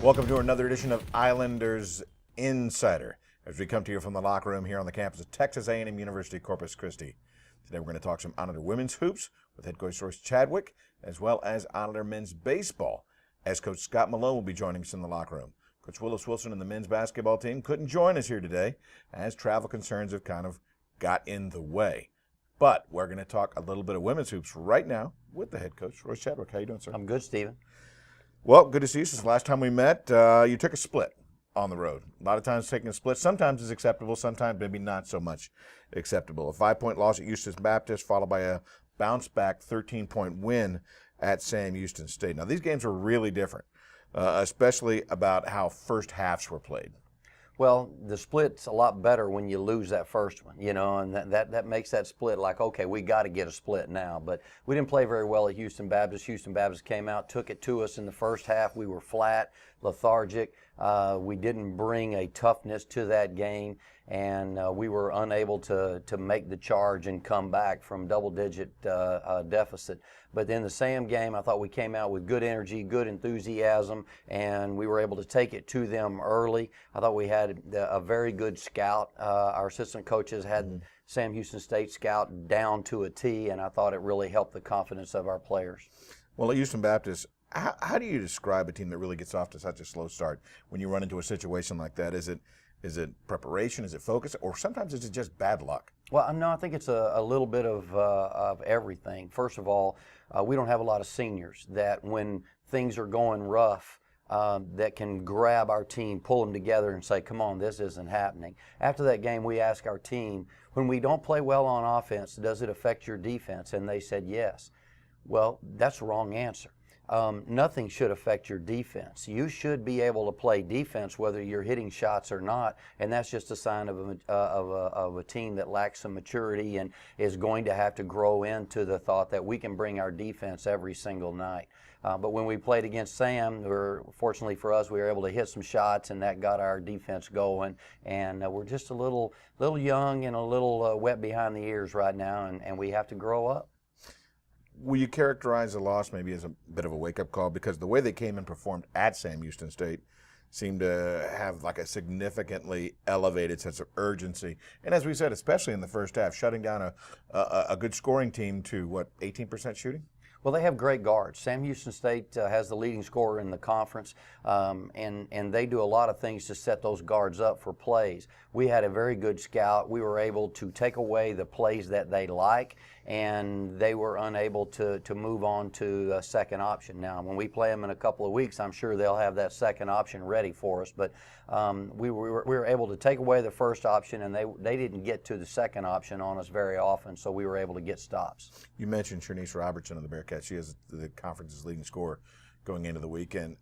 Welcome to another edition of Islanders Insider, as we come to you from the locker room here on the campus of Texas A&M University Corpus Christi. Today we're going to talk some Islander women's hoops with head coach Royce Chadwick, as well as Islander men's baseball, as Coach Scott Malone will be joining us in the locker room. Coach Willis Wilson and the men's basketball team couldn't join us here today, as travel concerns have kind of got in the way. But we're going to talk a little bit of women's hoops right now with the head coach, Royce Chadwick. How you doing, sir? I'm good, Stephen. Well, good to see you. Since the last time we met, you took a split on the road. A lot of times taking a split sometimes is acceptable, sometimes maybe not so much acceptable. A 5-point loss at Houston Baptist, followed by a bounce-back 13-point win at Sam Houston State. Now, these games were really different, especially about how first halves were played. Well, the split's a lot better when you lose that first one, and that makes that split like, okay, we got to get a split now. But we didn't play very well at Houston Baptist. Houston Baptist came out, took it to us in the first half. We were flat, lethargic. We didn't bring a toughness to that game, and we were unable to make the charge and come back from double-digit deficit. But in the Sam game, I thought we came out with good energy, good enthusiasm, and we were able to take it to them early. I thought we had a very good scout. Our assistant coaches had Sam Houston State scout down to a T, and I thought it really helped the confidence of our players. Well, at Houston Baptist, how do you describe a team that really gets off to such a slow start when you run into a situation like that? Is it preparation? Is it focus? Or sometimes is it just bad luck? Well, no, I think it's a little bit of everything. First of all, we don't have a lot of seniors that when things are going rough, that can grab our team, pull them together and say, come on, this isn't happening. After that game, we asked our team, when we don't play well on offense, does it affect your defense? And they said yes. Well, that's the wrong answer. Nothing should affect your defense. You should be able to play defense whether you're hitting shots or not, and that's just a sign of a team that lacks some maturity and is going to have to grow into the thought that we can bring our defense every single night. But when we played against Sam, fortunately for us, we were able to hit some shots, and that got our defense going. And we're just a little young and a little wet behind the ears right now, and we have to grow up. Will you characterize the loss maybe as a bit of a wake-up call? Because the way they came and performed at Sam Houston State seemed to have like a significantly elevated sense of urgency. And as we said, especially in the first half, shutting down a good scoring team to, what, 18% shooting? Well, they have great guards. Sam Houston State has the leading scorer in the conference, and they do a lot of things to set those guards up for plays. We had a very good scout. We were able to take away the plays that they like, and they were unable to move on to a second option. Now, when we play them in a couple of weeks, I'm sure they'll have that second option ready for us. But we were able to take away the first option, and they didn't get to the second option on us very often, so we were able to get stops. You mentioned Shanice Robertson of the Bearcats. She is the conference's leading scorer going into the weekend.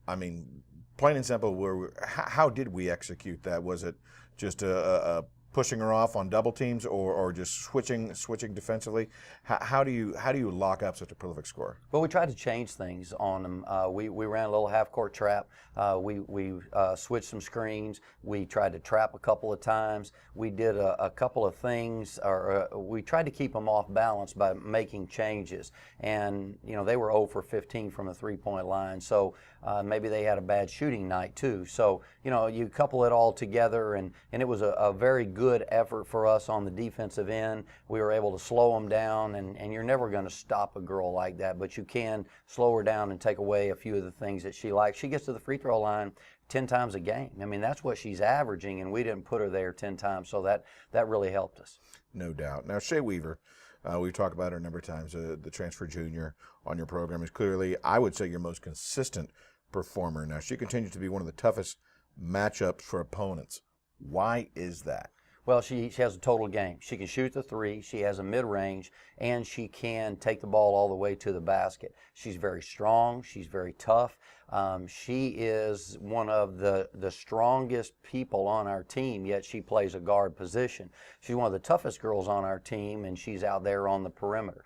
I mean, plain and simple, how did we execute that? Was it just a pushing her off on double teams, or just switching defensively? How do you lock up such a prolific scorer? Well, we tried to change things on them. We ran a little half-court trap. We switched some screens. We tried to trap a couple of times. We did a couple of things, or we tried to keep them off balance by making changes. And they were 0 for 15 from the three-point line, so maybe they had a bad shooting night too. So you couple it all together, and it was a very good effort for us on the defensive end. We were able to slow them down, and you're never going to stop a girl like that, but you can slow her down and take away a few of the things that she likes. She gets to the free throw line 10 times a game. I mean, that's what she's averaging, and we didn't put her there 10 times, so that really helped us. No doubt. Now, Shea Weaver, we've talked about her a number of times, the transfer junior on your program, is clearly, I would say, your most consistent performer. Now, she continues to be one of the toughest matchups for opponents. Why is that? Well, she has a total game. She can shoot the three, she has a mid-range, and she can take the ball all the way to the basket. She's very strong, she's very tough. She is one of the strongest people on our team, yet she plays a guard position. She's one of the toughest girls on our team, and she's out there on the perimeter.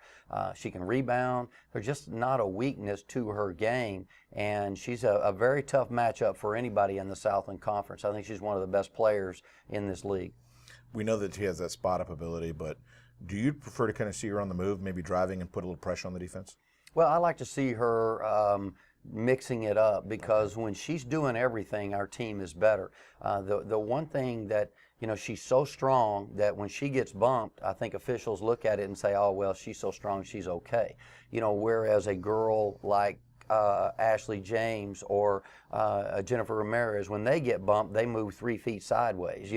She can rebound. There's just not a weakness to her game, and she's a very tough matchup for anybody in the Southland Conference. I think she's one of the best players in this league. We know that she has that spot-up ability, but do you prefer to kind of see her on the move, maybe driving and put a little pressure on the defense? Well, I like to see her mixing it up, because when she's doing everything, our team is better. The one thing that, she's so strong that when she gets bumped, I think officials look at it and say, oh, well, she's so strong, she's okay. Whereas a girl like Ashley James or Jennifer Ramirez, when they get bumped, they move 3 feet sideways,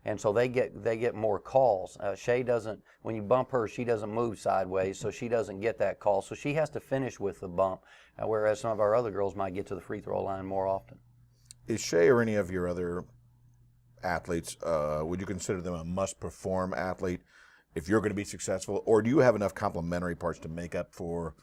and so they get more calls. Shay doesn't. When you bump her, she doesn't move sideways, so she doesn't get that call. So she has to finish with the bump, whereas some of our other girls might get to the free throw line more often. Is Shay or any of your other athletes, would you consider them a must-perform athlete if you're going to be successful, or do you have enough complementary parts to make up for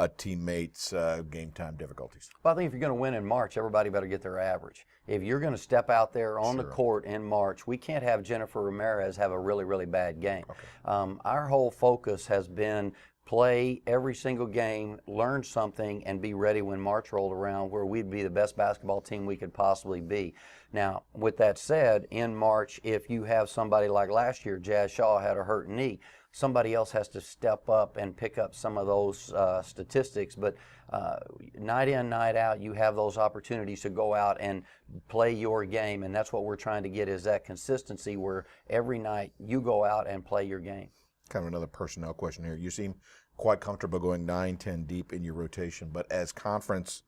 a teammate's game time difficulties? Well, I think if you're going to win in March, everybody better get their average. If you're going to step out there on the court in March, we can't have Jennifer Ramirez have a really, really bad game. Okay. Our whole focus has been play every single game, learn something, and be ready when March rolled around, where we'd be the best basketball team we could possibly be. Now, with that said, in March, if you have somebody like last year, Jazz Shaw had a hurt knee, somebody else has to step up and pick up some of those statistics. But night in, night out, you have those opportunities to go out and play your game, and that's what we're trying to get, is that consistency where every night you go out and play your game. Kind of another personnel question here. You seem quite comfortable going 9-10 deep in your rotation, but as the conference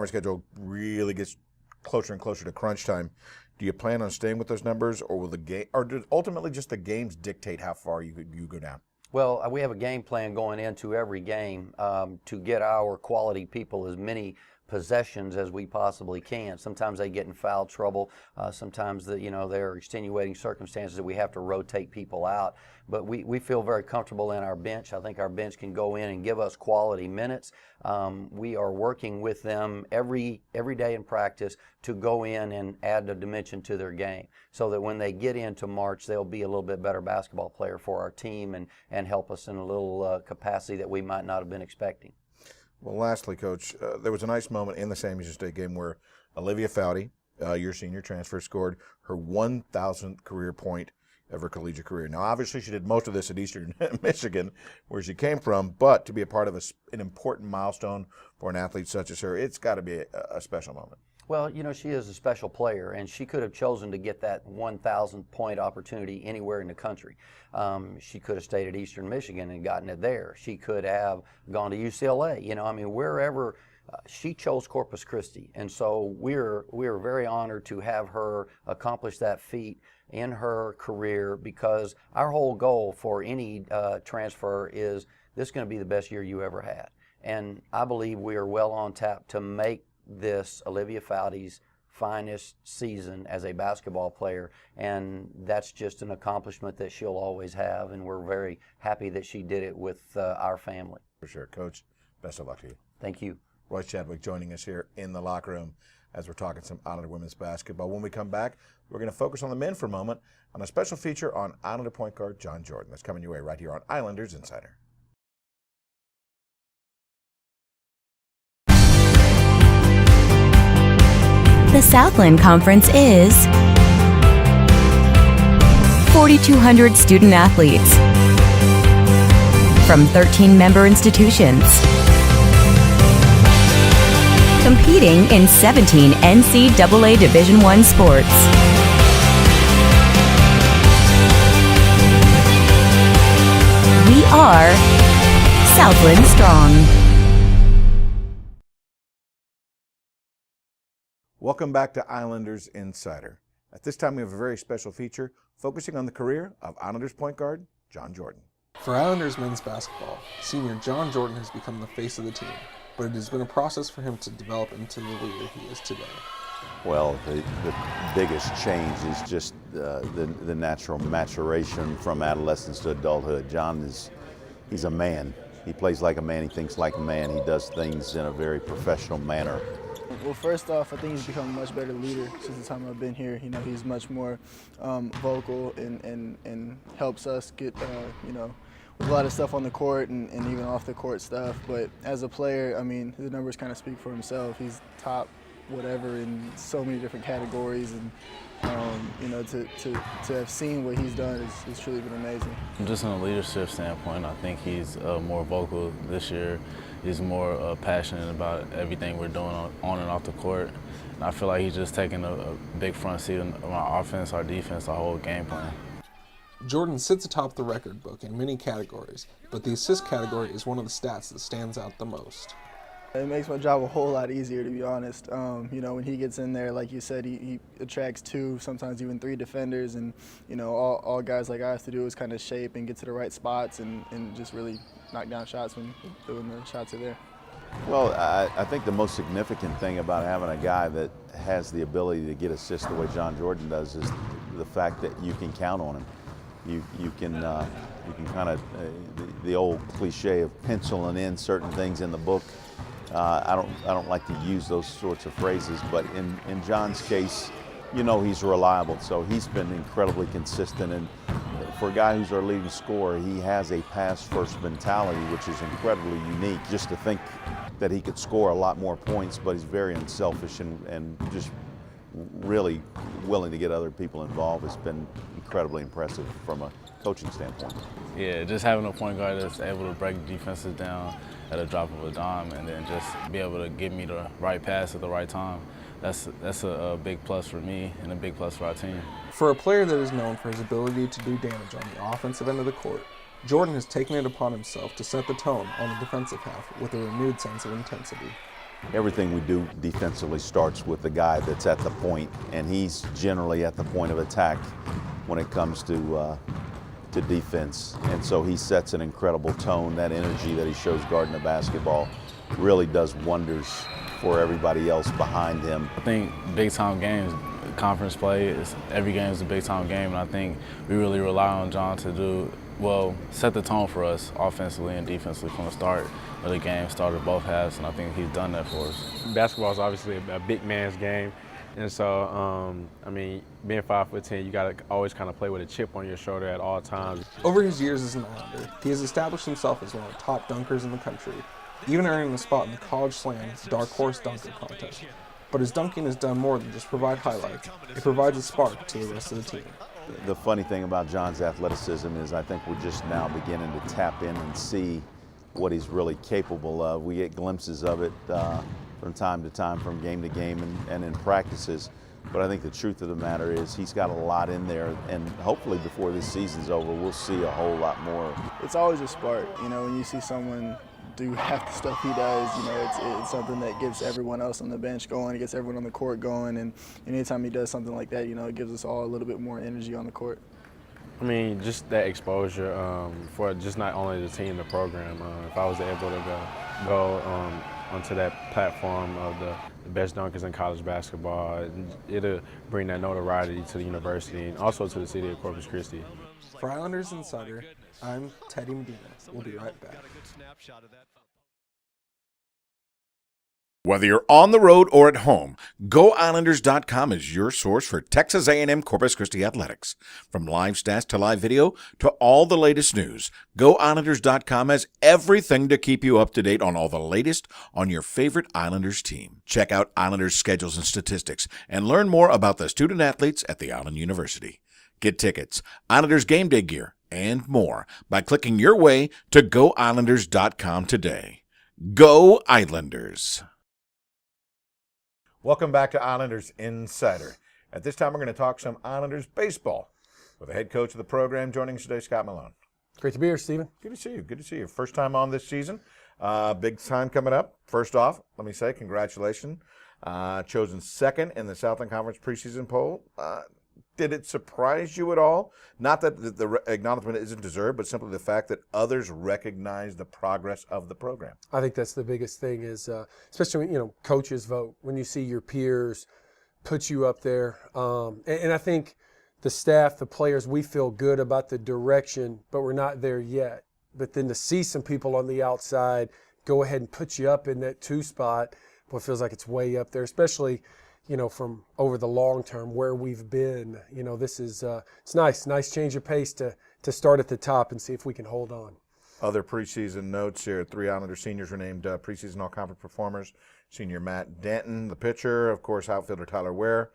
schedule really gets closer and closer to crunch time, do you plan on staying with those numbers, or will the game, or do ultimately just the games dictate how far you go down? Well, we have a game plan going into every game to get our quality people as many possessions as we possibly can. Sometimes they get in foul trouble. Sometimes there are extenuating circumstances that we have to rotate people out. But we feel very comfortable in our bench. I think our bench can go in and give us quality minutes. We are working with them every day in practice to go in and add a dimension to their game, so that when they get into March, they'll be a little bit better basketball player for our team and help us in a little capacity that we might not have been expecting. Well, lastly, Coach, there was a nice moment in the Sam Houston State game where Olivia Foudy, your senior transfer, scored her 1,000th career point of her collegiate career. Now, obviously, she did most of this at Eastern Michigan, where she came from, but to be a part of an important milestone for an athlete such as her, it's got to be a special moment. Well, she is a special player, and she could have chosen to get that 1,000th point opportunity anywhere in the country. She could have stayed at Eastern Michigan and gotten it there. She could have gone to UCLA. Wherever. She chose Corpus Christi, and so we're very honored to have her accomplish that feat in her career, because our whole goal for any transfer is this is going to be the best year you ever had. And I believe we are well on tap to make this Olivia Foudy's finest season as a basketball player, and that's just an accomplishment that she'll always have, and we're very happy that she did it with our family. For sure. Coach, best of luck to you. Thank you. Royce Chadwick joining us here in the locker room as we're talking some Islander women's basketball. When we come back, we're going to focus on the men for a moment on a special feature on Islander point guard John Jordan. That's coming your way right here on Islanders Insider. The Southland Conference is 4,200 student athletes from 13 member institutions, competing in 17 NCAA Division I sports. We are Southland Strong. Welcome back to Islanders Insider. At this time, we have a very special feature focusing on the career of Islanders point guard John Jordan. For Islanders men's basketball, senior John Jordan has become the face of the team, but it has been a process for him to develop into the leader he is today. Well, the biggest change is just the natural maturation from adolescence to adulthood. John he's a man. He plays like a man, he thinks like a man, he does things in a very professional manner. Well, first off, I think he's become a much better leader since the time I've been here. He's much more vocal and helps us get, with a lot of stuff on the court and even off the court stuff. But as a player, the numbers kind of speak for himself. He's top whatever in so many different categories, and you know, to have seen what he's done is truly been amazing. Just from a leadership standpoint, I think he's more vocal this year. He's more passionate about everything we're doing on and off the court. And I feel like he's just taking a big front seat on our offense, our defense, our whole game plan. Jordan sits atop the record book in many categories, but the assist category is one of the stats that stands out the most. It makes my job a whole lot easier, to be honest. You know, when he gets in there, like you said, he attracts 2, sometimes even 3 defenders, and you know, all guys like I have to do is kind of shape and get to the right spots and just really knock down shots when the shots are there. Well, I think the most significant thing about having a guy that has the ability to get assists the way John Jordan does is the fact that you can count on him. You can kind of the old cliche of penciling in certain things in the book. I don't like to use those sorts of phrases, but in John's case, you know, he's reliable. So he's been incredibly consistent, and for a guy who's our leading scorer, he has a pass-first mentality, which is incredibly unique. Just to think that he could score a lot more points, but he's very unselfish and just really willing to get other people involved has been incredibly impressive from a coaching standpoint. Yeah, just having a point guard that's able to break defenses down at a drop of a dime and then just be able to give me the right pass at the right time. That's a big plus for me and a big plus for our team. For a player that is known for his ability to do damage on the offensive end of the court, Jordan has taken it upon himself to set the tone on the defensive half with a renewed sense of intensity. Everything we do defensively starts with the guy that's at the point, and he's generally at the point of attack when it comes to defense. And so he sets an incredible tone. That energy that he shows guarding the basketball really does wonders for everybody else behind him. I think big-time games, conference play, every game is a big-time game, and I think we really rely on John to set the tone for us offensively and defensively from the start of the game, started both halves, and I think he's done that for us. Basketball is obviously a big man's game, and so, I mean, being 5'10", you got to always kind of play with a chip on your shoulder at all times. Over his years as an Islander, he has established himself as one of the top dunkers in the country, even earning a spot in the College Slam's Dark Horse Dunker Contest. But his dunking has done more than just provide highlights. It provides a spark to the rest of the team. The funny thing about John's athleticism is I think we're just now beginning to tap in and see what he's really capable of. We get glimpses of it from time to time, from game to game and in practices. But I think the truth of the matter is he's got a lot in there, and hopefully before this season's over, we'll see a whole lot more. It's always a spark, you know, when you see someone do half the stuff he does, you know, it's something that gets everyone else on the bench going, it gets everyone on the court going, and anytime he does something like that, you know, it gives us all a little bit more energy on the court. I mean, just that exposure for just not only the team, the program. If I was able to go onto that platform of the best dunkers in college basketball, it'll bring that notoriety to the university and also to the city of Corpus Christi. For Islanders Insider, I'm Teddy Medina. We'll be right back. Whether you're on the road or at home, GoIslanders.com is your source for Texas A&M Corpus Christi athletics. From live stats to live video to all the latest news, GoIslanders.com has everything to keep you up to date on all the latest on your favorite Islanders team. Check out Islanders schedules and statistics and learn more about the student athletes at the Island University. Get tickets, Islanders game day gear, and more by clicking your way to GoIslanders.com today. Go Islanders! Welcome back to Islanders Insider. At this time, we're going to talk some Islanders baseball with the head coach of the program joining us today, Scott Malone. Great to be here, Stephen. Good to see you. Good to see you. First time on this season. Big time coming up. First off, let me say congratulations. Chosen second in the Southland Conference preseason poll. Did it surprise you at all? Not that the acknowledgement isn't deserved, but simply the fact that others recognize the progress of the program. I think that's the biggest thing is, especially when, you know, coaches vote, when you see your peers put you up there. And I think the staff, the players, we feel good about the direction, but we're not there yet. But then to see some people on the outside go ahead and put you up in that 2 spot, boy, it feels like it's way up there, especially, you know, from over the long term where we've been. You know, this is it's nice change of pace to start at the top and see if we can hold on. Other preseason notes here: 3 Islander seniors were named preseason all-conference performers. senior Matt Denton, the pitcher, of course, outfielder Tyler Ware,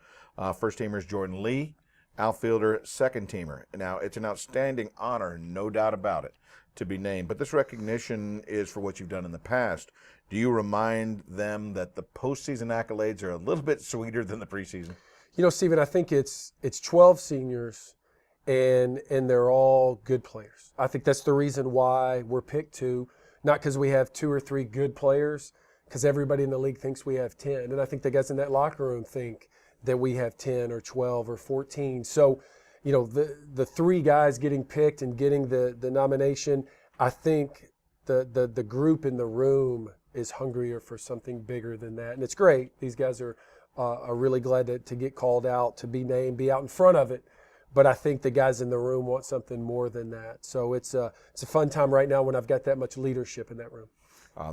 first teamers Jordan Lee, outfielder, second teamer. Now, it's an outstanding honor, no doubt about it, to be named, but this recognition is for what you've done in the past. Do you remind them that the postseason accolades are a little bit sweeter than the preseason? You know, Stephen, I think it's 12 seniors, and they're all good players. I think that's the reason why we're picked to, not because we have 2 or 3 good players, because everybody in the league thinks we have 10, and I think the guys in that locker room think that we have 10 or 12 or 14. So, you know, the 3 guys getting picked and getting the nomination, I think the group in the room is hungrier for something bigger than that. And it's great. These guys are really glad to get called out, to be named, be out in front of it. But I think the guys in the room want something more than that. So it's a fun time right now when I've got that much leadership in that room.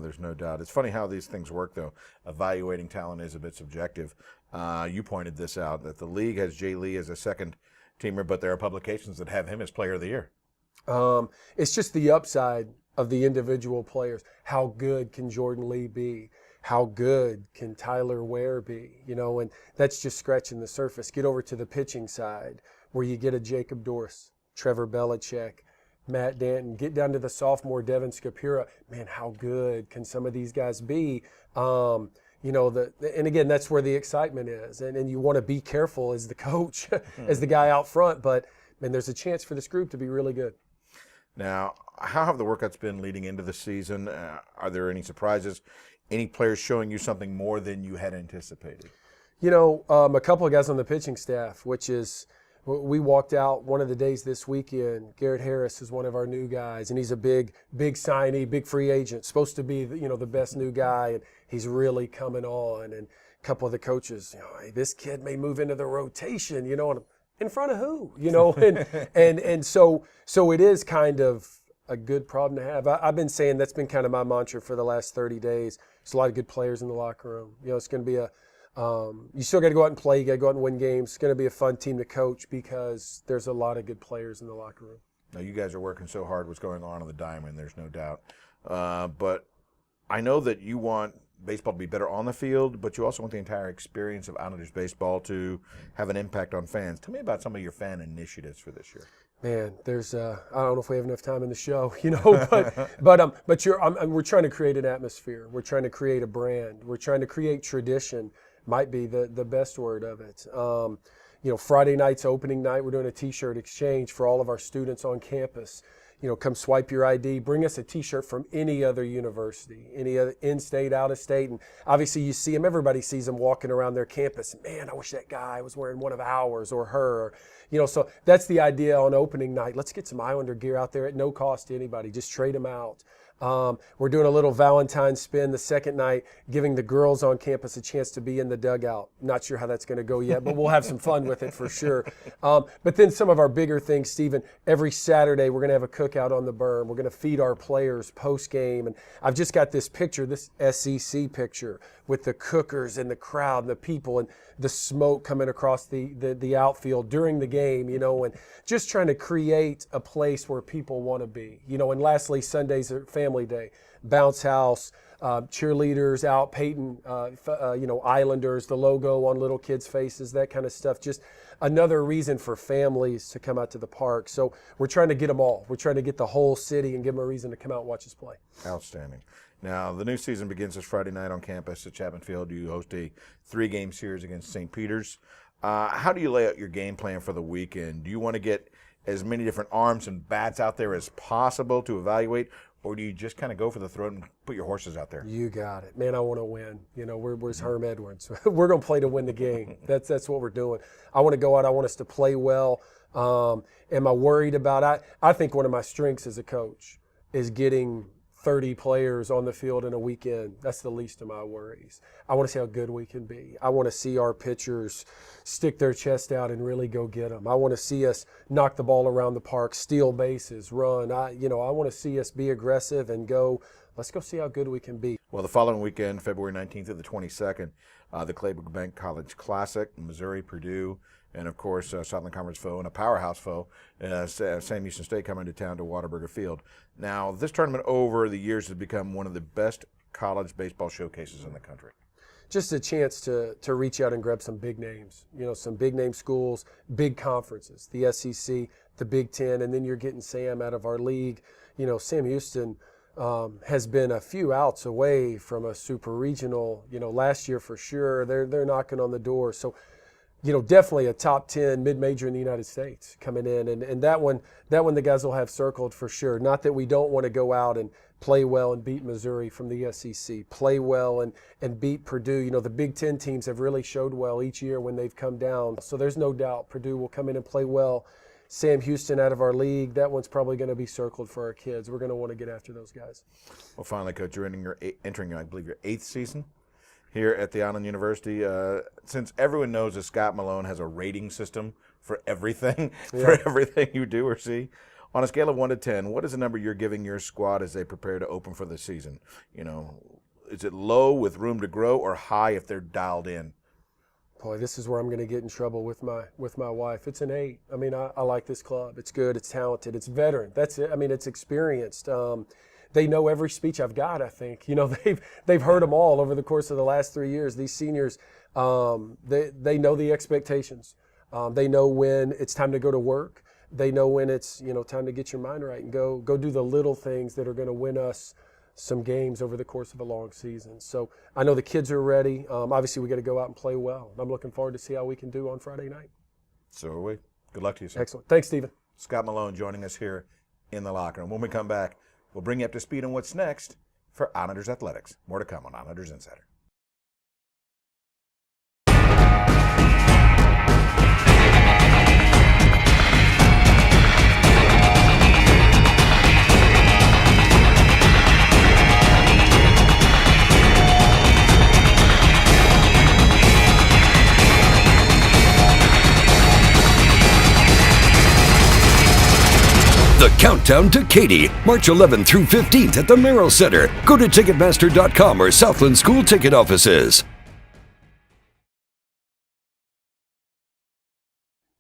There's no doubt. It's funny how these things work, though. Evaluating talent is a bit subjective. You pointed this out, that the league has Jay Lee as a second teamer, but there are publications that have him as player of the year. It's just the upside of the individual players. How good can Jordan Lee be? How good can Tyler Ware be? You know, and that's just scratching the surface. Get over to the pitching side where you get a Jacob Dorsey, Trevor Belichick, Matt Denton. Get down to the sophomore Devin Scapura. Man, how good can some of these guys be? You know, and again, that's where the excitement is. And you want to be careful as the coach, as the guy out front. But, man, there's a chance for this group to be really good. Now, how have the workouts been leading into the season? Are there any surprises? Any players showing you something more than you had anticipated? You know, a couple of guys on the pitching staff, which is we walked out one of the days this weekend. Garrett Harris is one of our new guys, and he's a big signee, big free agent, supposed to be the best new guy, and he's really coming on. And a couple of the coaches, hey, this kid may move into the rotation, and in front of who, and so it is kind of a good problem to have. I've been saying that's been kind of my mantra for the last 30 days. There's a lot of good players in the locker room. It's going to be you still got to go out and play. You got to go out and win games. It's going to be a fun team to coach because there's a lot of good players in the locker room. Now, you guys are working so hard. What's going on the diamond? There's no doubt. But I know that you want baseball to be better on the field, but you also want the entire experience of Islanders baseball to have an impact on fans. Tell me about some of your fan initiatives for this year. Man, there's I don't know if we have enough time in the show, but we're trying to create an atmosphere. We're trying to create a brand. We're trying to create tradition. Might be the best word of it. Friday night's opening night. We're doing a T-shirt exchange for all of our students on campus. Come swipe your ID, bring us a T-shirt from any other university, any other in-state, out-of-state. And obviously you see them, everybody sees them walking around their campus. Man, I wish that guy was wearing one of ours or her. So that's the idea on opening night. Let's get some Islander gear out there at no cost to anybody. Just trade them out. We're doing a little Valentine's spin the second night, giving the girls on campus a chance to be in the dugout. Not sure how that's going to go yet, but we'll have some fun with it for sure. But then some of our bigger things, Stephen, every Saturday we're going to have a cookout on the berm. We're going to feed our players post-game. And I've just got this picture, this SEC picture, with the cookers and the crowd and the people and the smoke coming across the outfield during the game, and just trying to create a place where people want to be. And lastly, Sundays are family day. Bounce house, cheerleaders out, Peyton, Islanders, the logo on little kids' faces, that kind of stuff. Just another reason for families to come out to the park. So we're trying to get them all. We're trying to get the whole city and give them a reason to come out and watch us play. Outstanding. Now, the new season begins this Friday night on campus at Chapman Field. You host a 3-game series against St. Peter's. How do you lay out your game plan for the weekend? Do you want to get as many different arms and bats out there as possible to evaluate, or do you just kind of go for the throat and put your horses out there? You got it. Man, I want to win. Where's Herm Edwards? We're going to play to win the game. That's what we're doing. I want to go out. I want us to play well. Am I worried about I think one of my strengths as a coach is getting 30 players on the field in a weekend. That's the least of my worries. I want to see how good we can be. I want to see our pitchers stick their chest out and really go get them. I want to see us knock the ball around the park, steal bases, run. I want to see us be aggressive and go, let's go see how good we can be. Well, the following weekend, February 19th to the 22nd, the Claybrook Bank College Classic, Missouri, Purdue, and, of course, Southland Conference foe and a powerhouse foe, Sam Houston State coming to town to Whataburger Field. Now, this tournament over the years has become one of the best college baseball showcases in the country. just a chance to reach out and grab some big names, some big name schools, big conferences, the SEC, the Big Ten, and then you're getting Sam out of our league. Sam Houston has been a few outs away from a super regional, last year for sure. They're knocking on the door. So, definitely a top 10 mid-major in the United States coming in. And that one the guys will have circled for sure. Not that we don't want to go out and play well and beat Missouri from the SEC, play well and beat Purdue. The Big Ten teams have really showed well each year when they've come down. So there's no doubt Purdue will come in and play well. Sam Houston out of our league, that one's probably going to be circled for our kids. We're going to want to get after those guys. Well, finally, Coach, you're entering, I believe, your 8th season here at the Island University. Since everyone knows that Scott Malone has a rating system for everything, for everything you do or see, on a scale of 1 to 10, what is the number you're giving your squad as they prepare to open for the season? Is it low with room to grow, or high if they're dialed in? Boy, this is where I'm going to get in trouble with my wife. It's an 8. I mean, I like this club. It's good. It's talented. It's veteran. That's it. I mean, it's experienced. They know every speech I've got, I think. They've heard them all over the course of the last 3 years. These seniors, they know the expectations. They know when it's time to go to work. They know when it's time to get your mind right and go do the little things that are going to win us some games over the course of a long season. So I know the kids are ready. Obviously, we got to go out and play well. I'm looking forward to see how we can do on Friday night. So are we. Good luck to you, sir. Excellent. Thanks, Stephen. Scott Malone joining us here in the locker room. When we come back, we'll bring you up to speed on what's next for Islanders Athletics. More to come on Islanders Insider. The Countdown to Katy, March 11th through 15th at the Merrill Center. Go to Ticketmaster.com or Southland School ticket offices.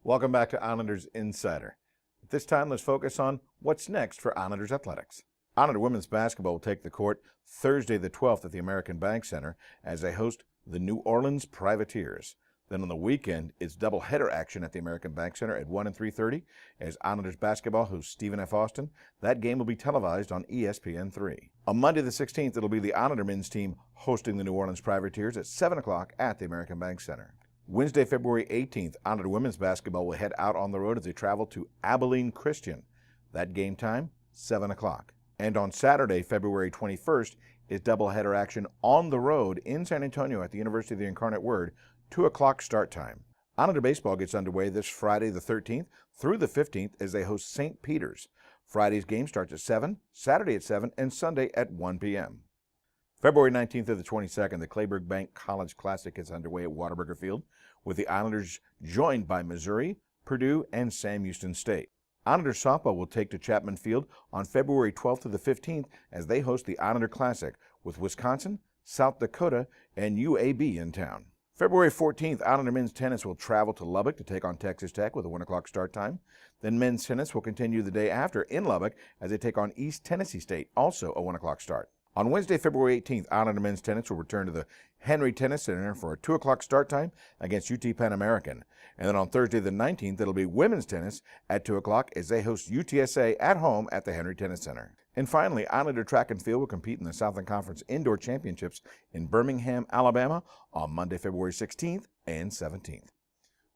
Welcome back to Islanders Insider. At this time, let's focus on what's next for Islanders Athletics. Islander women's basketball will take the court Thursday the 12th at the American Bank Center as they host the New Orleans Privateers. Then on the weekend, it's doubleheader action at the American Bank Center at 1 and 3:30 as Islanders basketball hosts Stephen F. Austin. That game will be televised on ESPN3. On Monday the 16th, it'll be the Islander men's team hosting the New Orleans Privateers at 7 o'clock at the American Bank Center. Wednesday, February 18th, Islander women's basketball will head out on the road as they travel to Abilene Christian. That game time, 7 o'clock. And on Saturday, February 21st, is doubleheader action on the road in San Antonio at the University of the Incarnate Word, 2 o'clock start time. Islander baseball gets underway this Friday the 13th through the 15th as they host St. Peter's. Friday's game starts at 7, Saturday at 7, and Sunday at 1 p.m. February 19th to the 22nd, the Clayburgh Bank College Classic gets underway at Whataburger Field, with the Islanders joined by Missouri, Purdue, and Sam Houston State. Islander softball will take to Chapman Field on February 12th to the 15th as they host the Islander Classic, with Wisconsin, South Dakota, and UAB in town. February 14th, Islander men's tennis will travel to Lubbock to take on Texas Tech with a 1 o'clock start time. Then men's tennis will continue the day after in Lubbock as they take on East Tennessee State, also a 1 o'clock start. On Wednesday, February 18th, Islander men's tennis will return to the Henry Tennis Center for a 2 o'clock start time against UT Pan American. And then on Thursday the 19th, it'll be women's tennis at 2 o'clock as they host UTSA at home at the Henry Tennis Center. And finally, Islander Track and Field will compete in the Southland Conference Indoor Championships in Birmingham, Alabama on Monday, February 16th and 17th.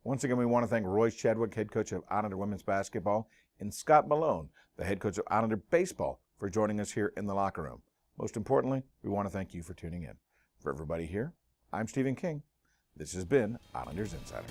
Once again, we want to thank Royce Chadwick, head coach of Islander women's basketball, and Scott Malone, the head coach of Islander baseball, for joining us here in the locker room. Most importantly, we want to thank you for tuning in. For everybody here, I'm Stephen King. This has been Islanders Insider.